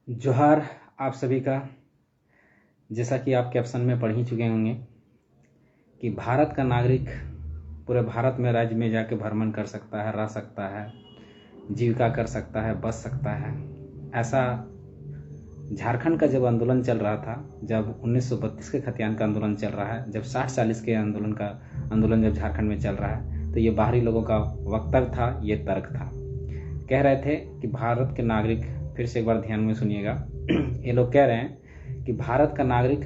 जोहार आप सभी का। जैसा कि आप कैप्शन में पढ़ ही चुके होंगे कि भारत का नागरिक पूरे भारत में राज्य में जाके भ्रमण कर सकता है, रह सकता है, जीविका कर सकता है, बच सकता है। ऐसा झारखंड का जब आंदोलन चल रहा था, जब 1932 के खतियान का आंदोलन चल रहा है, जब 60-40 के आंदोलन जब झारखंड में चल रहा है, तो ये बाहरी लोगों का वक्तव्य था, ये तर्क था। कह रहे थे कि भारत के नागरिक, फिर से एक बार ध्यान में सुनिएगा, ये लोग कह रहे हैं कि भारत का नागरिक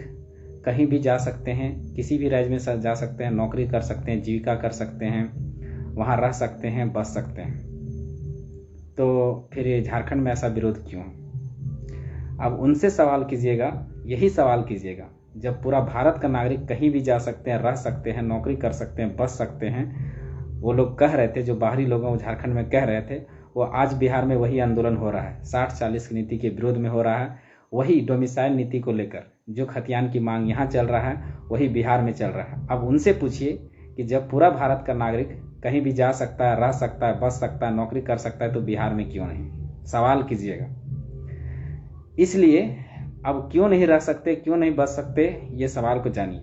कहीं भी जा सकते हैं, किसी भी राज्य में जा सकते हैं, नौकरी कर सकते हैं, जीविका कर सकते हैं, वहाँ रह सकते हैं, बच सकते हैं। तो फिर ये झारखंड में ऐसा विरोध क्यों? अब उनसे सवाल कीजिएगा, यही सवाल कीजिएगा, जब पूरा भारत का नागरिक कहीं भी जा सकते हैं, रह सकते हैं, नौकरी कर सकते हैं, बच सकते हैं, वो लोग कह रहे थे, जो बाहरी लोगों झारखंड में कह रहे थे, वो आज बिहार में वही आंदोलन हो रहा है, 60-40 की नीति के विरोध में हो रहा है। वही डोमिसाइल नीति को लेकर जो खतियान की मांग यहाँ चल रहा है, वही बिहार में चल रहा है। अब उनसे पूछिए कि जब पूरा भारत का नागरिक कहीं भी जा सकता है, रह सकता है, बच सकता है, नौकरी कर सकता है, तो बिहार में क्यों नहीं? सवाल कीजिएगा। इसलिए अब क्यों नहीं रह सकते, क्यों नहीं बच सकते, ये सवाल को जानिए।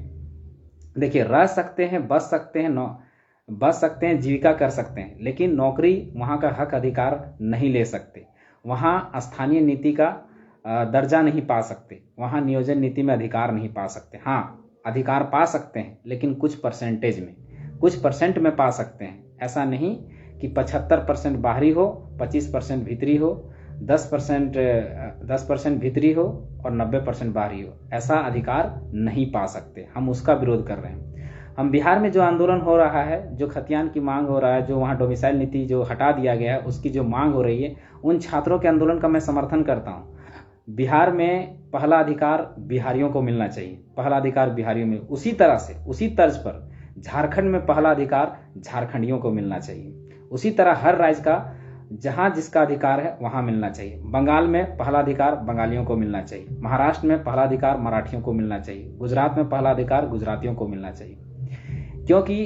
देखिए, रह सकते हैं, बच सकते हैं, जीविका कर सकते हैं, लेकिन नौकरी वहाँ का हक अधिकार नहीं ले सकते, वहाँ स्थानीय नीति का दर्जा नहीं पा सकते, वहाँ नियोजन नीति में अधिकार नहीं पा सकते। हाँ, अधिकार पा सकते हैं, लेकिन कुछ परसेंटेज में, कुछ परसेंट में पा सकते हैं। ऐसा नहीं कि 75% बाहरी हो, 25% भीतरी हो, 10% भीतरी हो और 90% बाहरी हो। ऐसा अधिकार नहीं पा सकते। हम उसका विरोध कर रहे हैं। हम बिहार में जो आंदोलन हो रहा है, जो खतियान की मांग हो रहा है, जो वहाँ डोमिसाइल नीति जो हटा दिया गया है, उसकी जो मांग हो रही है, उन छात्रों के आंदोलन का मैं समर्थन करता हूँ। बिहार में पहला अधिकार बिहारियों को मिलना चाहिए, पहला अधिकार बिहारियों में, उसी तरह से, उसी तर्ज पर झारखंड में पहला अधिकार झारखंडियों को मिलना चाहिए। उसी तरह हर राज्य का जहां जिसका अधिकार है वहां मिलना चाहिए। बंगाल में पहला अधिकार बंगालियों को मिलना चाहिए, महाराष्ट्र में पहला अधिकार मराठियों को मिलना चाहिए, गुजरात में पहला अधिकार गुजरातियों को मिलना चाहिए। क्योंकि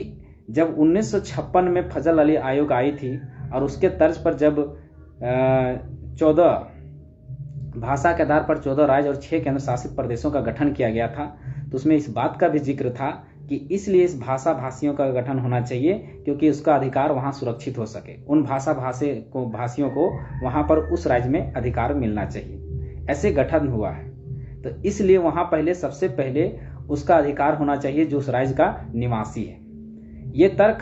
जब 1956 में फजल अली आयोग आई थी और उसके तर्ज पर जब 14 भाषा के आधार पर 14 राज्य और 6 केंद्र शासित प्रदेशों का गठन किया गया था, तो उसमें इस बात का भी जिक्र था कि इसलिए इस भाषियों का गठन होना चाहिए क्योंकि उसका अधिकार वहां सुरक्षित हो सके, उन भाषियों को वहां पर उस राज्य में अधिकार मिलना चाहिए। ऐसे गठन हुआ है, तो इसलिए वहां पहले, सबसे पहले उसका अधिकार होना चाहिए जो उस राज्य का निवासी है। ये तर्क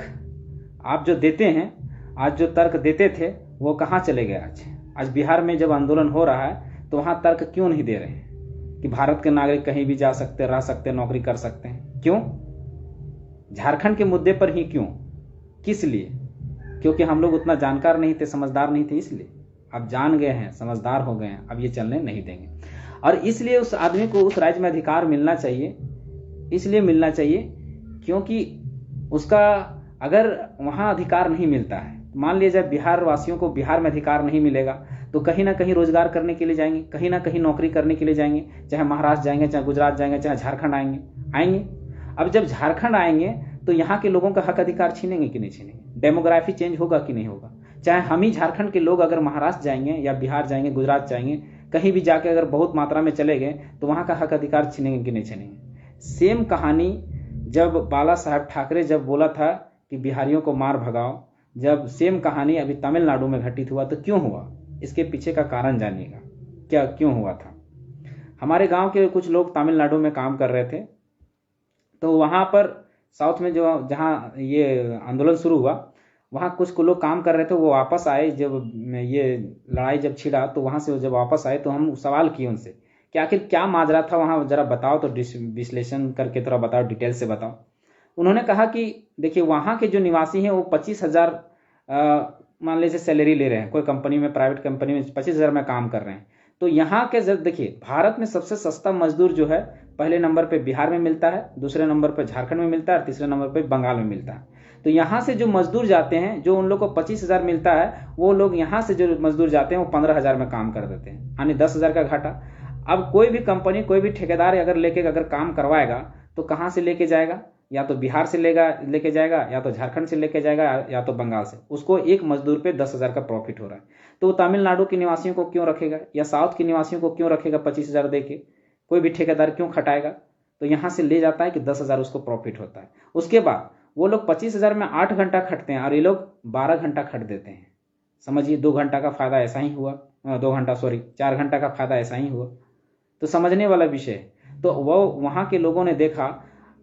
आप जो देते हैं, आज जो तर्क देते थे वो कहाँ चले गए? आज बिहार में जब आंदोलन हो रहा है तो वहां तर्क क्यों नहीं दे रहे हैं कि भारत के नागरिक कहीं भी जा सकते, रह सकते, नौकरी कर सकते हैं? क्यों? झारखंड के मुद्दे पर ही क्यों? किस लिए? क्योंकि हम लोग उतना जानकार नहीं थे, समझदार नहीं थे, इसलिए। अब जान गए हैं, समझदार हो गए हैं, अब ये चलने नहीं देंगे। और इसलिए उस आदमी को उस राज्य में अधिकार मिलना चाहिए, इसलिए मिलना चाहिए क्योंकि उसका अगर वहां अधिकार नहीं मिलता है, मान लीजिए बिहार वासियों को बिहार में अधिकार नहीं मिलेगा, तो कहीं ना कहीं रोजगार करने के लिए जाएंगे, कहीं ना कहीं नौकरी करने के लिए जाएंगे, चाहे महाराष्ट्र जाएंगे, चाहे गुजरात जाएंगे, चाहे झारखंड आएंगे। अब जब झारखंड आएंगे तो यहाँ के लोगों का हक अधिकार छीनेंगे कि नहीं छीनेंगे? डेमोग्राफी चेंज होगा कि नहीं होगा? चाहे हम ही झारखंड के लोग अगर महाराष्ट्र जाएंगे या बिहार जाएंगे, गुजरात जाएंगे, कहीं भी जाके अगर बहुत मात्रा में चले गए तो वहां का हक अधिकार छीनेंगे कि नहीं छीनेंगे? सेम कहानी जब बाला साहब ठाकरे जब बोला था कि बिहारियों को मार भगाओ, जब सेम कहानी अभी तमिलनाडु में घटित हुआ, तो क्यों हुआ? इसके पीछे का कारण जानिएगा, क्या क्यों हुआ था। हमारे गांव के कुछ लोग तमिलनाडु में काम कर रहे थे, तो वहां पर साउथ में जो जहां ये आंदोलन शुरू हुआ, वहां कुछ लोग काम कर रहे थे, वो वापस आए। जब ये लड़ाई जब छिड़ा तो वहां से जब वापस आए तो हम सवाल किए उनसे कि आखिर क्या माजरा था वहां, जरा बताओ, तो विश्लेषण करके थोड़ा बताओ, डिटेल से बताओ। उन्होंने कहा कि देखिए, वहां के जो निवासी हैं वो 25,000 मान लीजिए सैलरी ले रहे हैं, कोई कंपनी में, प्राइवेट कंपनी में 25,000 में काम कर रहे हैं। तो यहाँ के देखिए, भारत में सबसे सस्ता मजदूर जो है पहले नंबर पे बिहार में मिलता है, दूसरे नंबर पे झारखंड में मिलता है और तीसरे नंबर पे बंगाल में मिलता है। तो यहाँ से जो मजदूर जाते हैं, जो उन लोग को 25,000 मिलता है, वो लोग यहाँ से जो मजदूर जाते हैं वो 15,000 में काम कर देते हैं, यानी 10,000 का घाटा। अब कोई भी कंपनी, कोई भी ठेकेदार अगर लेके अगर काम करवाएगा तो कहाँ से लेके जाएगा? या तो बिहार से लेके जाएगा, या तो झारखंड से लेके जाएगा, या तो बंगाल से। उसको एक मजदूर पे 10,000 का प्रॉफिट हो रहा है, तो वो तमिलनाडु के निवासियों को क्यों रखेगा, या साउथ के निवासियों को क्यों रखेगा 25,000 दे के? कोई भी ठेकेदार क्यों खटाएगा? तो यहाँ से ले जाता है कि 10,000 उसको प्रॉफिट होता है। उसके बाद वो लोग 25,000 में 8 घंटा खटते हैं और ये लोग 12 घंटा खट देते हैं। समझिए 2 घंटा का फायदा ऐसा ही हुआ, 4 घंटा का फायदा ऐसा ही हुआ। तो समझने वाला विषय है। तो वो वहाँ के लोगों ने देखा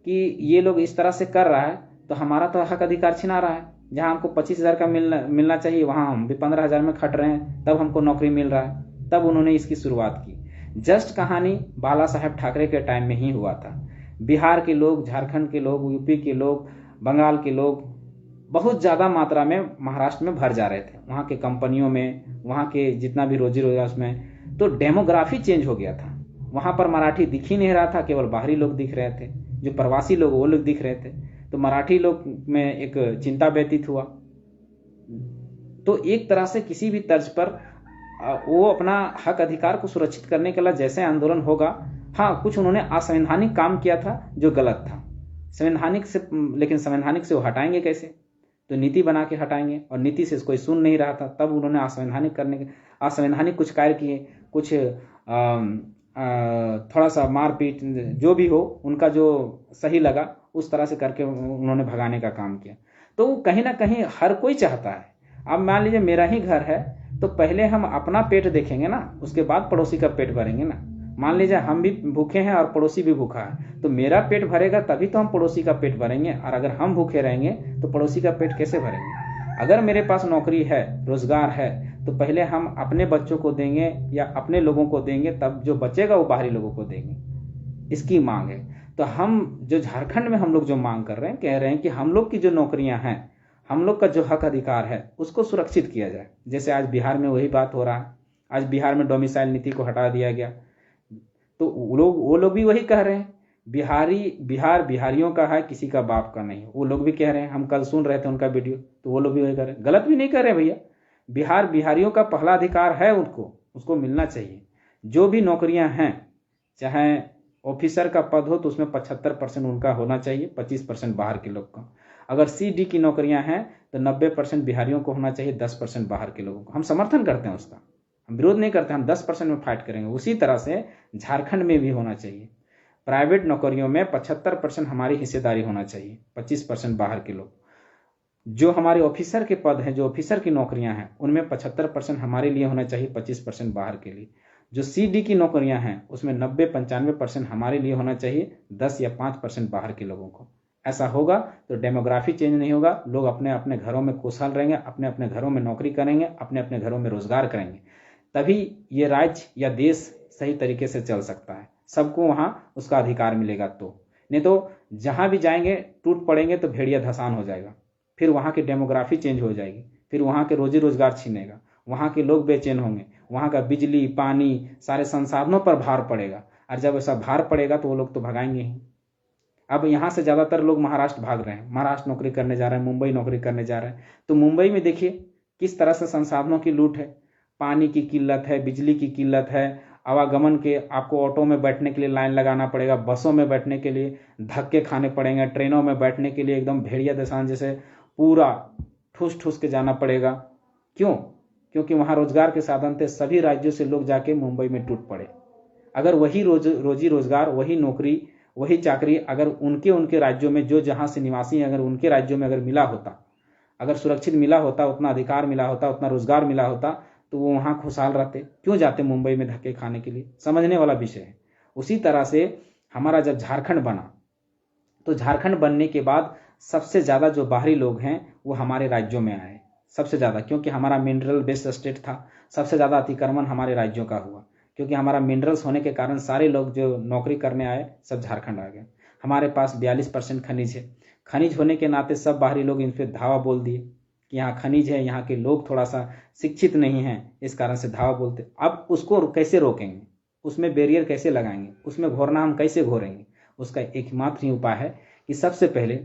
कि ये लोग इस तरह से कर रहा है, तो हमारा तो हक अधिकार छिना रहा है। जहाँ हमको 25,000 का मिलना चाहिए, वहाँ हम भी 15,000 में खट रहे हैं, तब हमको नौकरी मिल रहा है। तब उन्होंने इसकी शुरुआत की। जस्ट कहानी बाला साहेब ठाकरे के टाइम में ही हुआ था। बिहार के लोग, झारखंड के लोग, यूपी के लोग, बंगाल के लोग बहुत ज़्यादा मात्रा में महाराष्ट्र में भर जा रहे थे, वहाँ के कंपनियों में, वहाँ के जितना भी रोजी रोजगार उसमें। तो डेमोग्राफी चेंज हो गया था। वहाँ पर मराठी दिख ही नहीं रहा था, केवल बाहरी लोग दिख रहे थे, जो प्रवासी लोग वो लोग दिख रहे थे। तो मराठी लोग में एक चिंता व्यतीत हुआ। तो एक तरह से किसी भी तर्ज पर वो अपना हक अधिकार को सुरक्षित करने के लिए जैसे आंदोलन होगा, हाँ कुछ उन्होंने असंवैधानिक काम किया था जो गलत था संवैधानिक से, लेकिन संवैधानिक से वो हटाएंगे कैसे? तो नीति बना के हटाएंगे, और नीति से कोई सुन नहीं रहा था। तब उन्होंने असंवैधानिक कुछ कार्य किए, कुछ थोड़ा सा मारपीट, जो भी हो उनका जो सही लगा उस तरह से करके उन्होंने भगाने का काम किया। तो कहीं ना कहीं हर कोई चाहता है, अब मान लीजिए मेरा ही घर है, तो पहले हम अपना पेट देखेंगे ना, उसके बाद पड़ोसी का पेट भरेंगे ना। मान लीजिए हम भी भूखे हैं और पड़ोसी भी भूखा है, तो मेरा पेट भरेगा तभी तो हम पड़ोसी का पेट भरेंगे, और अगर हम भूखे रहेंगे तो पड़ोसी का पेट कैसे भरेंगे? अगर मेरे पास नौकरी है, रोजगार है, तो पहले हम अपने बच्चों को देंगे या अपने लोगों को देंगे, तब जो बचेगा वो बाहरी लोगों को देंगे। इसकी मांग है। तो हम जो झारखंड में हम लोग जो मांग कर रहे हैं, कह रहे हैं कि हम लोग की जो नौकरियां हैं, हम लोग का जो हक अधिकार है, उसको सुरक्षित किया जाए। जैसे आज बिहार में वही बात हो रहा है। आज बिहार में डोमिसाइल नीति को हटा दिया गया, तो वो लोग भी वही कह रहे हैं, बिहार बिहारियों का है, किसी का बाप का नहीं। वो लोग भी कह रहे हैं, हम कल सुन रहे थे उनका वीडियो, तो वो लोग भी वही कह रहे हैं। गलत भी नहीं कर रहे भैया, बिहार बिहारियों का पहला अधिकार है, उसको मिलना चाहिए। जो भी नौकरियां हैं, चाहे ऑफिसर का पद हो तो उसमें 75% उनका होना चाहिए, 25% बाहर के लोग का। अगर CD की नौकरियां हैं तो 90% बिहारियों को होना चाहिए, 10% बाहर के लोगों को। हम समर्थन करते हैं उसका, हम विरोध नहीं करते, हम 10% में फाइट करेंगे। उसी तरह से झारखंड में भी होना चाहिए। प्राइवेट नौकरियों में 75% हमारी हिस्सेदारी होना चाहिए, 25% बाहर के लोग। जो हमारे ऑफिसर के पद हैं, जो ऑफिसर की नौकरियां हैं, उनमें 75% हमारे लिए होना चाहिए, 25% बाहर के लिए। जो CD की नौकरियां हैं, उसमें 90-95% हमारे लिए होना चाहिए, 10 या 5% बाहर के लोगों को। ऐसा होगा तो डेमोग्राफी चेंज नहीं होगा, लोग अपने अपने घरों में खुशहाल रहेंगे, अपने अपने घरों में नौकरी करेंगे, अपने अपने घरों में रोजगार करेंगे। तभी ये राज्य या देश सही तरीके से चल सकता है, सबको वहां उसका अधिकार मिलेगा। तो नहीं तो जहां भी जाएंगे टूट पड़ेंगे तो भेड़िया धसान हो जाएगा, फिर वहां की डेमोग्राफी चेंज हो जाएगी, फिर वहां के रोजी रोजगार छीनेगा, वहां के लोग बेचैन होंगे, वहां का बिजली पानी सारे संसाधनों पर भार पड़ेगा, और जब ऐसा भार पड़ेगा तो वो लोग तो भगाएंगे ही। अब यहाँ से ज्यादातर लोग महाराष्ट्र भाग रहे हैं, महाराष्ट्र नौकरी करने जा रहे हैं, मुंबई नौकरी करने जा रहे हैं। तो मुंबई में देखिए किस तरह से संसाधनों की लूट है, पानी की किल्लत है, बिजली की किल्लत है, आवागमन के, आपको ऑटो में बैठने के लिए लाइन लगाना पड़ेगा, बसों में बैठने के लिए धक्के खाने पड़ेंगे, ट्रेनों में बैठने के लिए एकदम भेड़िया दसान जैसे पूरा ठूस ठूस के जाना पड़ेगा। क्यों? क्योंकि वहां रोजगार के साधन थे, सभी राज्यों से लोग जाके मुंबई में टूट पड़े। अगर वही रोजी रोजगार, वही नौकरी, वही चाकरी अगर उनके राज्यों में, जो जहां से निवासी हैं, अगर उनके राज्यों में अगर मिला होता, अगर सुरक्षित मिला होता, उतना अधिकार मिला होता, उतना रोजगार मिला होता, तो वो वहां खुशहाल रहते। क्यों जाते मुंबई में धक्के खाने के लिए? समझने वाला विषय है। उसी तरह से हमारा जब झारखंड बना, तो झारखंड बनने के बाद सबसे ज्यादा जो बाहरी लोग हैं वो हमारे राज्यों में आए, सबसे ज्यादा, क्योंकि हमारा मिनरल बेस्ड स्टेट था। सबसे ज्यादा अतिक्रमण हमारे राज्यों का हुआ, क्योंकि हमारा मिनरल्स होने के कारण सारे लोग जो नौकरी करने आए सब झारखंड आ गए। हमारे पास 42% खनिज है, खनिज होने के नाते सब बाहरी लोग इन पर धावा बोल दिए कि यहाँ खनिज है, यहाँ के लोग थोड़ा सा शिक्षित नहीं हैं, इस कारण से धावा बोलते। अब उसको कैसे रोकेंगे, उसमें बैरियर कैसे लगाएंगे, उसमें घोरना हम कैसे घोरेंगे? उसका एकमात्र ही उपाय है कि सबसे पहले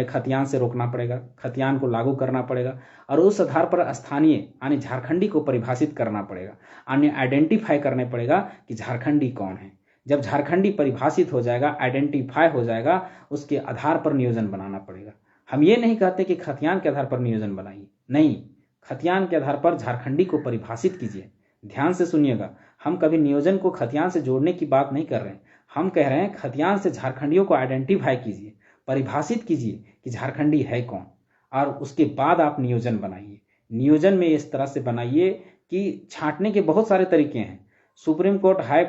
खतियान से रोकना पड़ेगा, खतियान को लागू करना पड़ेगा, और उस आधार पर स्थानीय यानी झारखंडी को परिभाषित करना पड़ेगा, यानी आइडेंटिफाई करने पड़ेगा कि झारखंडी कौन है। जब झारखंडी परिभाषित हो जाएगा, आइडेंटिफाई हो जाएगा, उसके आधार पर नियोजन बनाना पड़ेगा। हम ये नहीं कहते कि खतियान के आधार पर नियोजन बनाइए, नहीं, खतियान के आधार पर झारखंडी को परिभाषित कीजिए। ध्यान से सुनिएगा, हम कभी नियोजन को खतियान से जोड़ने की बात नहीं कर रहे हैं। हम कह रहे हैं खतियान से झारखंडियों को आइडेंटिफाई कीजिए, परिभाषित कीजिए कि झारखंडी है कौन, और उसके बाद आप नियोजन बनाइए। नियोजन में इस तरह से बनाइए कि छांटने के बहुत सारे तरीके हैं। सुप्रीम कोर्ट, हाई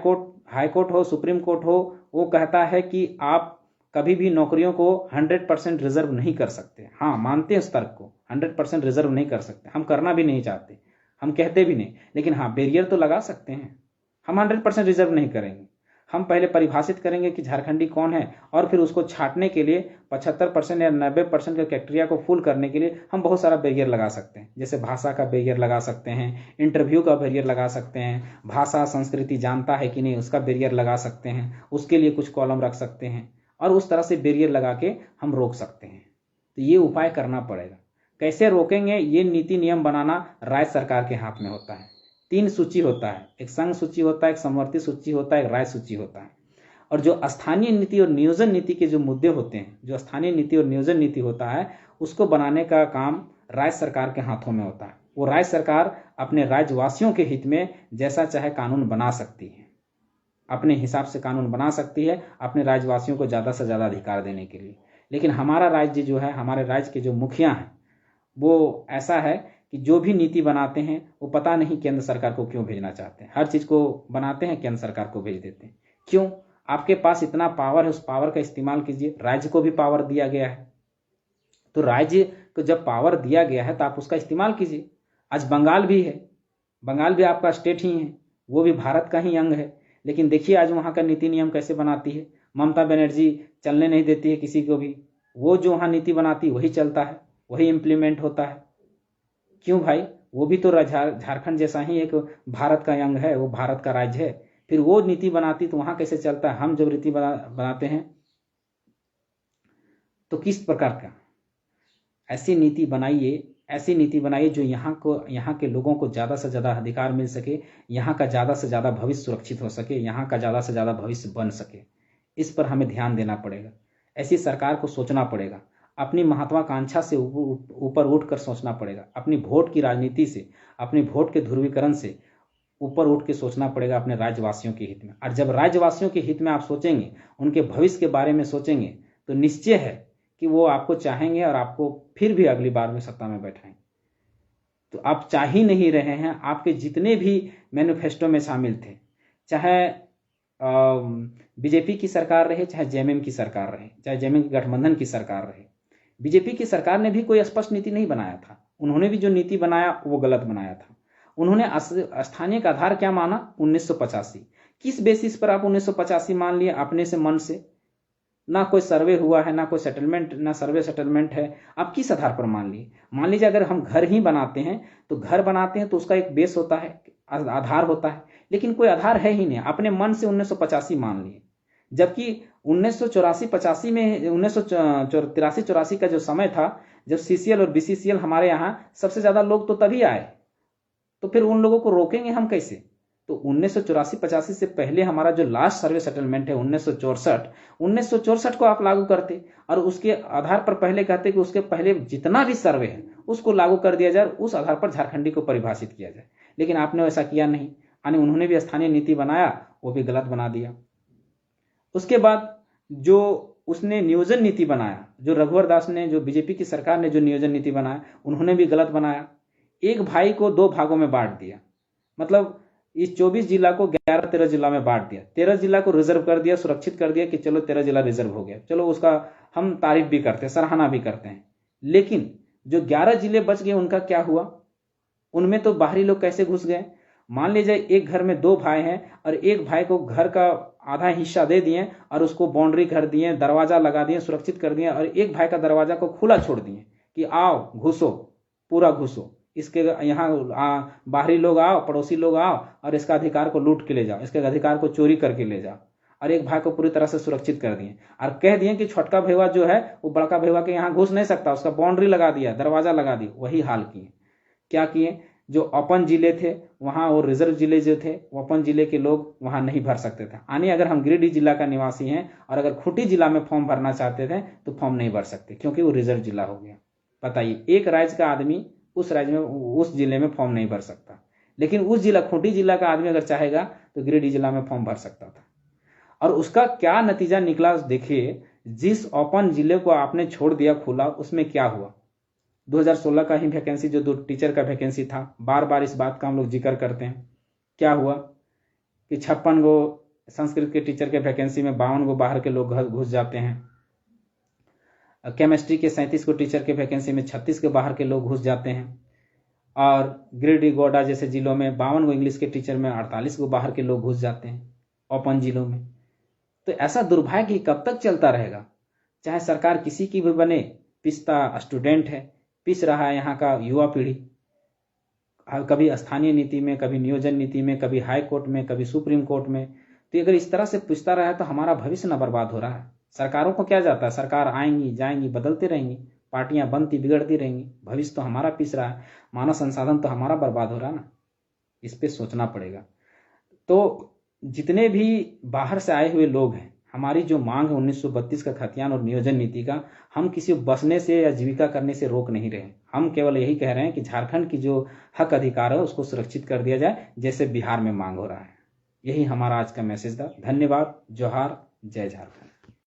कोर्ट हो, सुप्रीम कोर्ट हो, वो कहता है कि आप कभी भी नौकरियों को 100% रिजर्व नहीं कर सकते। हाँ, मानते हैं उस तर्क को, 100% रिजर्व नहीं कर सकते, हम करना भी नहीं चाहते, हम कहते भी नहीं, लेकिन हाँ, बैरियर तो लगा सकते हैं। हम 100% रिजर्व नहीं करेंगे, हम पहले परिभाषित करेंगे कि झारखंडी कौन है, और फिर उसको छांटने के लिए 75% या 90% के क्राइटेरिया को फुल करने के लिए हम बहुत सारा बैरियर लगा सकते हैं। जैसे भाषा का बैरियर लगा सकते हैं, इंटरव्यू का बैरियर लगा सकते हैं, भाषा संस्कृति जानता है कि नहीं उसका बैरियर लगा सकते हैं, उसके लिए कुछ कॉलम रख सकते हैं, और उस तरह से बैरियर लगा के हम रोक सकते हैं। तो ये उपाय करना पड़ेगा। कैसे रोकेंगे, ये नीति नियम बनाना राज्य सरकार के हाथ में होता है। 3 सूची होता है, एक संघ सूची होता है, एक समवर्ती सूची होता है, एक राज्य सूची होता है। और जो स्थानीय नीति और नियोजन नीति के जो मुद्दे होते हैं, जो स्थानीय नीति और नियोजन नीति होता है, उसको बनाने का काम राज्य सरकार के हाथों में होता है। वो राज्य सरकार अपने राज्यवासियों के हित में जैसा चाहे कानून बना सकती है, अपने हिसाब से कानून बना सकती है, अपने राज्यवासियों को ज़्यादा से ज़्यादा अधिकार देने के लिए। लेकिन हमारा राज्य जो है, हमारे राज्य के जो मुखिया हैं, वो ऐसा है कि जो भी नीति बनाते हैं वो पता नहीं केंद्र सरकार को क्यों भेजना चाहते हैं। हर चीज़ को बनाते हैं, केंद्र सरकार को भेज देते हैं। क्यों? आपके पास इतना पावर है, उस पावर का इस्तेमाल कीजिए। राज्य को भी पावर दिया गया है, तो राज्य को जब पावर दिया गया है तो आप उसका इस्तेमाल कीजिए। आज बंगाल भी है, बंगाल भी आपका स्टेट ही है, वो भी भारत का ही अंग है, लेकिन देखिए आज वहाँ का नीति नियम कैसे बनाती है। ममता बनर्जी चलने नहीं देती है किसी को भी, वो जो वहाँ नीति बनाती है वही चलता है, वही इम्प्लीमेंट होता है। क्यों भाई? वो भी तो झारखंड जैसा ही एक भारत का अंग है, वो भारत का राज्य है, फिर वो नीति बनाती तो वहाँ कैसे चलता है? हम जब नीति बनाते हैं तो किस प्रकार का ऐसी नीति बनाइए जो यहाँ के लोगों को ज़्यादा से ज़्यादा अधिकार मिल सके, यहाँ का ज़्यादा से ज़्यादा भविष्य सुरक्षित हो सके, यहाँ का ज़्यादा से ज़्यादा भविष्य बन सके। इस पर हमें ध्यान देना पड़ेगा। ऐसी सरकार को सोचना पड़ेगा, अपनी महत्वाकांक्षा से ऊपर उठकर सोचना पड़ेगा, अपनी वोट की राजनीति से, अपनी वोट के ध्रुवीकरण से ऊपर उठ के सोचना पड़ेगा अपने राज्यवासियों के हित में। और जब राज्यवासियों के हित में आप सोचेंगे, उनके भविष्य के बारे में सोचेंगे, तो निश्चय है कि वो आपको चाहेंगे और आपको फिर भी अगली बार में सत्ता में बैठाएंगे। तो आप चाह ही नहीं रहे हैं। आपके जितने भी मैनिफेस्टो में शामिल थे, चाहे बीजेपी की सरकार रहे, चाहे जेएमएम की सरकार रहे, चाहे जेएमएम गठबंधन की सरकार रहे, बीजेपी की सरकार ने भी कोई स्पष्ट नीति नहीं बनाया था। उन्होंने भी जो नीति बनाया वो गलत बनाया था। उन्होंने स्थानीय का आधार क्या माना? 1985। किस बेसिस पर आप 1985 मान लिए? अपने से, मन से। ना कोई सर्वे हुआ है, ना कोई सेटलमेंट, ना सर्वे सेटलमेंट है। आप किस आधार पर मान लिए? मान लीजिए अगर हम घर ही बनाते हैं तो उसका एक बेस होता है, आधार होता है, लेकिन कोई आधार है ही नहीं। अपने मन से 1985 मान लिए, जबकि 1984-85 में 1983-84 का जो समय था, जब सीसीएल और बीसीसीएल हमारे यहाँ सबसे ज्यादा लोग तो तभी आए, तो फिर उन लोगों को रोकेंगे हम कैसे? तो 1984-85 से पहले हमारा जो लास्ट सर्वे सेटलमेंट है 1964 को आप लागू करते, और उसके आधार पर पहले कहते कि उसके पहले जितना भी सर्वे है उसको लागू कर दिया जाए, उस आधार पर झारखंडी को परिभाषित किया जाए। लेकिन आपने वैसा किया नहीं, यानी उन्होंने भी स्थानीय नीति बनाया, वो भी गलत बना दिया। उसके बाद जो उसने नियोजन नीति बनाया, जो रघुवर दास ने, जो बीजेपी की सरकार ने जो नियोजन नीति बनाया, उन्होंने भी गलत बनाया। एक भाई को 2 भागों में बांट दिया, मतलब इस 24 जिला को 11-13 जिला में बांट दिया। 13 जिला को रिजर्व कर दिया, सुरक्षित कर दिया कि चलो 13 जिला रिजर्व हो गया। चलो उसका हम तारीफ भी करते हैं, सराहना भी करते हैं। लेकिन जो 11 जिले बच गए उनका क्या हुआ? उनमें तो बाहरी लोग कैसे घुस गए? मान लीजिए एक घर में 2 भाई हैं और एक भाई को घर का आधा हिस्सा दे दिए और उसको बाउंड्री कर दिए, दरवाजा लगा दिए, सुरक्षित कर दिए, और एक भाई का दरवाजा को खुला छोड़ दिए कि आओ घुसो, पूरा घुसो, इसके यहाँ बाहरी लोग आओ, पड़ोसी लोग आओ और इसका अधिकार को लूट के ले जाओ, इसके अधिकार को चोरी करके ले जाओ। और एक भाई को पूरी तरह से सुरक्षित कर दिए और कह दिए कि छोटका भैया जो है वो बड़का भैया के यहाँ घुस नहीं सकता, उसका बाउंड्री लगा दिया, दरवाजा लगा दिया। वही हाल किए। क्या किए? जो ओपन जिले थे वहाँ, और रिजर्व जिले जो थे, ओपन जिले के लोग वहाँ नहीं भर सकते थे। यानी अगर हम गिरिडीह जिला का निवासी हैं और अगर खूंटी जिला में फॉर्म भरना चाहते थे तो फॉर्म नहीं भर सकते, क्योंकि वो रिजर्व जिला हो गया। बताइए, एक राज्य का आदमी उस राज्य में, उस जिले में फॉर्म नहीं भर सकता, लेकिन उस जिला, खूंटी जिला का आदमी अगर चाहेगा तो गिरिडीह जिला में फॉर्म भर सकता था। और उसका क्या नतीजा निकला देखिए, जिस ओपन जिले को आपने छोड़ दिया खुला, उसमें क्या हुआ। 2016 का ही वैकेंसी, जो 2 टीचर का वैकेंसी था, बार बार इस बात का हम लोग जिक्र करते हैं। क्या हुआ कि 56 गो संस्कृत के टीचर के वैकेंसी में 52 गो बाहर के लोग घुस जाते हैं। केमिस्ट्री के 37 गो टीचर के वैकेंसी में 36 के बाहर के लोग घुस जाते हैं। और गिरिडीह, गोड्डा जैसे जिलों में 52 गो इंग्लिश के टीचर में 48 गो बाहर के लोग घुस जाते हैं ओपन जिलों में। तो ऐसा दुर्भाग्य कब तक चलता रहेगा? चाहे सरकार किसी की भी बने, पिसता स्टूडेंट है, पिस रहा है यहाँ का युवा पीढ़ी। कभी स्थानीय नीति में, कभी नियोजन नीति में, कभी हाई कोर्ट में, कभी सुप्रीम कोर्ट में। तो अगर इस तरह से पिसता रहा है तो हमारा भविष्य न बर्बाद हो रहा है। सरकारों को क्या जाता है, सरकार आएंगी जाएंगी, बदलती रहेंगी, पार्टियां बनती बिगड़ती रहेंगी, भविष्य तो हमारा पिस रहा है, मानव संसाधन तो हमारा बर्बाद हो रहा है ना। इस पे सोचना पड़ेगा। तो जितने भी बाहर से आए हुए लोग हैं, हमारी जो मांग है 1932 का खतियान और नियोजन नीति का, हम किसी बसने से या जीविका करने से रोक नहीं रहे। हम केवल यही कह रहे हैं कि झारखंड की जो हक अधिकार है उसको सुरक्षित कर दिया जाए, जैसे बिहार में मांग हो रहा है। यही हमारा आज का मैसेज था। धन्यवाद। जोहार। जय झारखंड।